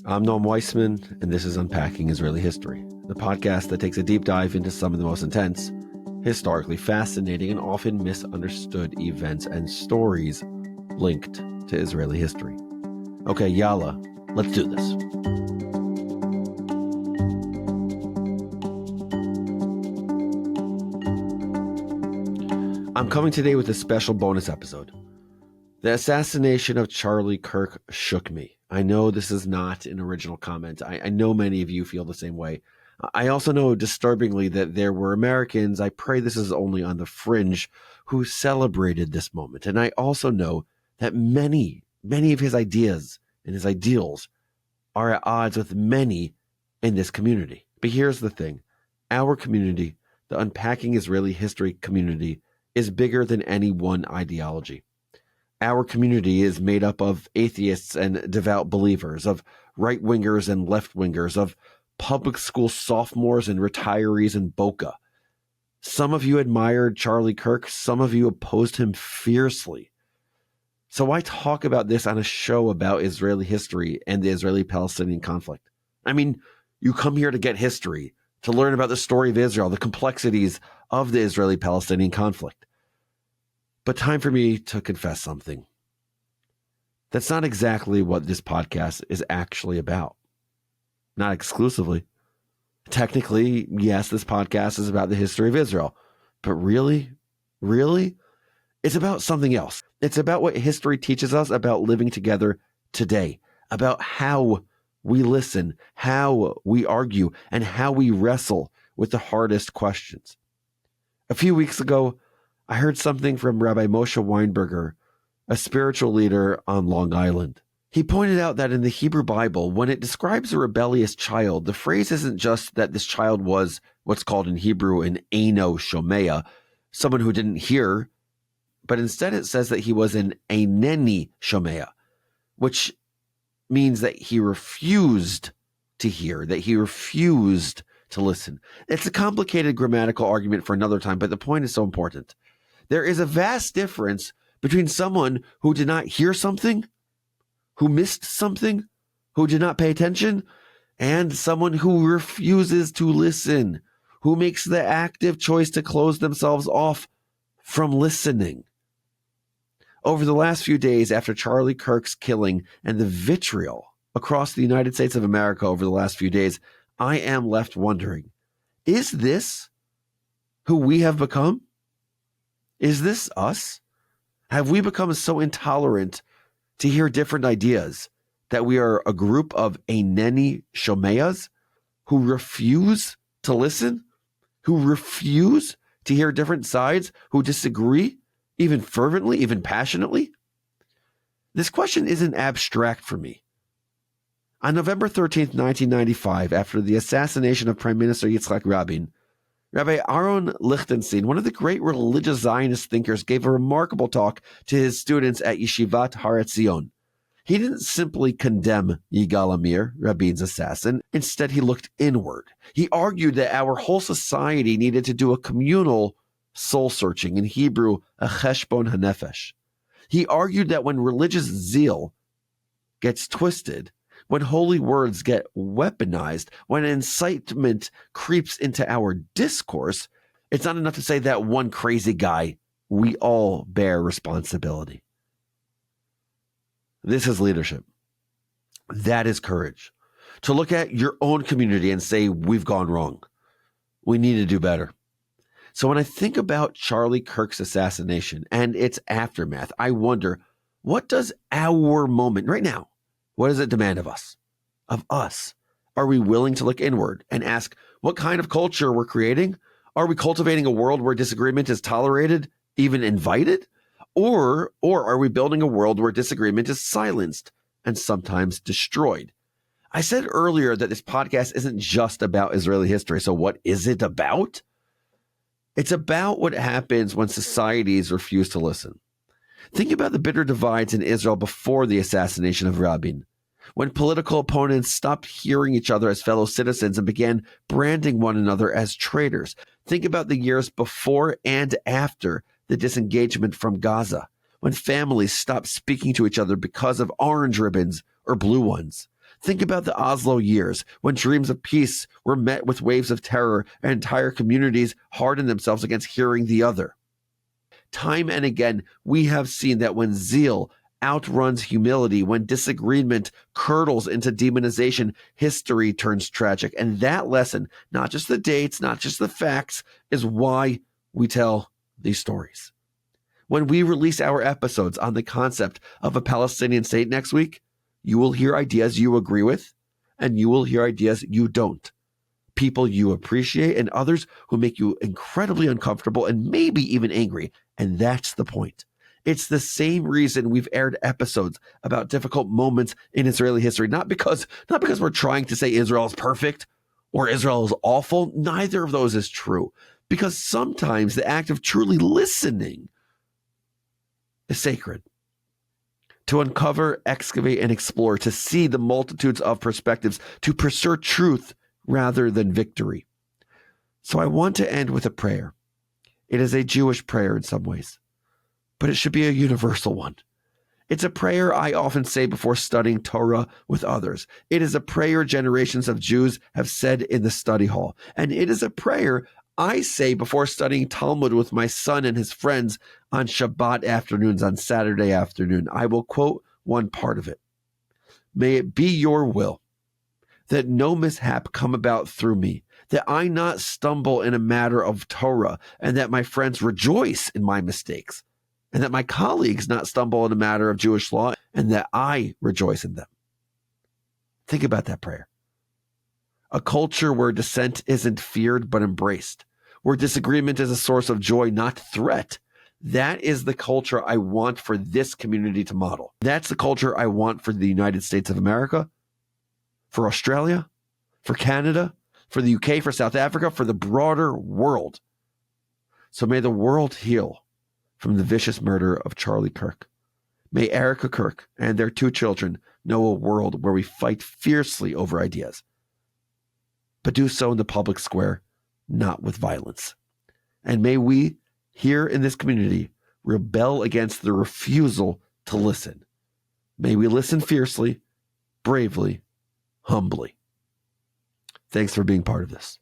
I'm Noam Weissman, and this is Unpacking Israeli History, the podcast that takes a deep dive into some of the most intense, historically fascinating, and often misunderstood events and stories linked to Israeli history. Okay, yalla, let's do this. I'm coming today with a special bonus episode. The assassination of Charlie Kirk shook me. I know this is not an original comment. I know many of you feel the same way. I also know disturbingly that there were Americans, I pray this is only on the fringe, who celebrated this moment. And I also know that many of his ideas and his ideals are at odds with many in this community. But here's the thing. Our community, the Unpacking Israeli History community, is bigger than any one ideology. Our community is made up of atheists and devout believers, of right-wingers and left-wingers, of public school sophomores and retirees in Boca. Some of you admired Charlie Kirk. Some of you opposed him fiercely. So why talk about this on a show about Israeli history and the Israeli-Palestinian conflict? I mean, you come here to get history, to learn about the story of Israel, the complexities of the Israeli-Palestinian conflict. But time for me to confess something. That's not exactly what this podcast is actually about. Not exclusively. Technically, yes, this podcast is about the history of Israel. But really, it's about something else. It's about what history teaches us about living together today, about how we listen, how we argue, and how we wrestle with the hardest questions. A few weeks ago, I heard something from Rabbi Moshe Weinberger, a spiritual leader on Long Island. He pointed out that in the Hebrew Bible, when it describes a rebellious child, the phrase isn't just that this child was what's called in Hebrew an eino shomea, someone who didn't hear, but instead it says that he was an eineni shomea, which means that he refused to hear, that he refused to listen. It's a complicated grammatical argument for another time, but the point is so important. There is a vast difference between someone who did not hear something, who missed something, who did not pay attention, and someone who refuses to listen, who makes the active choice to close themselves off from listening. Over the last few days after Charlie Kirk's killing and the vitriol across the United States of America over the last few days, I am left wondering, is this who we have become? Is this us? Have we become so intolerant to hear different ideas that we are a group of eineni shomeas who refuse to listen, who refuse to hear different sides, who disagree, even fervently, even passionately? This question isn't abstract for me. On November 13th, 1995, after the assassination of Prime Minister Yitzhak Rabin, Rabbi Lichtenstein, one of the great religious Zionist thinkers, gave a remarkable talk to his students at Yeshivat Har Etzion. He didn't simply condemn Yigal Amir, Rabin's assassin. Instead, he looked inward. He argued that our whole society needed to do a communal soul-searching, in Hebrew, a cheshbon hanefesh. He argued that when religious zeal gets twisted, when holy words get weaponized, when incitement creeps into our discourse, it's not enough to say that one crazy guy. We all bear responsibility. This is leadership. That is courage. To look at your own community and say, we've gone wrong. We need to do better. So when I think about Charlie Kirk's assassination and its aftermath, I wonder, what does our moment right now, what does it demand of us? Of us. Are we willing to look inward and ask what kind of culture we're creating? Are we cultivating a world where disagreement is tolerated, even invited? Or are we building a world where disagreement is silenced and sometimes destroyed? I said earlier that this podcast isn't just about Israeli history. So what is it about? It's about what happens when societies refuse to listen. Think about the bitter divides in Israel before the assassination of Rabin, when political opponents stopped hearing each other as fellow citizens and began branding one another as traitors. Think about the years before and after the disengagement from Gaza, when families stopped speaking to each other because of orange ribbons or blue ones. Think about the Oslo years when dreams of peace were met with waves of terror and entire communities hardened themselves against hearing the other. Time and again, we have seen that when zeal outruns humility, when disagreement curdles into demonization, history turns tragic. And that lesson, not just the dates, not just the facts, is why we tell these stories. When we release our episodes on the concept of a Palestinian state next week, you will hear ideas you agree with, and you will hear ideas you don't. People you appreciate and others who make you incredibly uncomfortable and maybe even angry. And that's the point. It's the same reason we've aired episodes about difficult moments in Israeli history, not because we're trying to say Israel is perfect or Israel is awful. Neither of those is true. Because sometimes the act of truly listening is sacred. To uncover, excavate, and explore, to see the multitudes of perspectives, to pursue truth rather than victory. So I want to end with a prayer. It is a Jewish prayer in some ways, but it should be a universal one. It's a prayer I often say before studying Torah with others. It is a prayer generations of Jews have said in the study hall. And it is a prayer I say before studying Talmud with my son and his friends on Shabbat afternoons, on Saturday afternoon. I will quote one part of it. May it be your will that no mishap come about through me, that I not stumble in a matter of Torah, and that my friends rejoice in my mistakes, and that my colleagues not stumble in a matter of Jewish law, and that I rejoice in them. Think about that prayer. A culture where dissent isn't feared but embraced, where disagreement is a source of joy, not threat. That is the culture I want for this community to model. That's the culture I want for the United States of America, for Australia, for Canada, for the UK, for South Africa, for the broader world. So may the world heal from the vicious murder of Charlie Kirk. May Erica Kirk and their 2 children know a world where we fight fiercely over ideas, but do so in the public square, not with violence. And may we, here in this community, rebel against the refusal to listen. May we listen fiercely, bravely, humbly. Thanks for being part of this.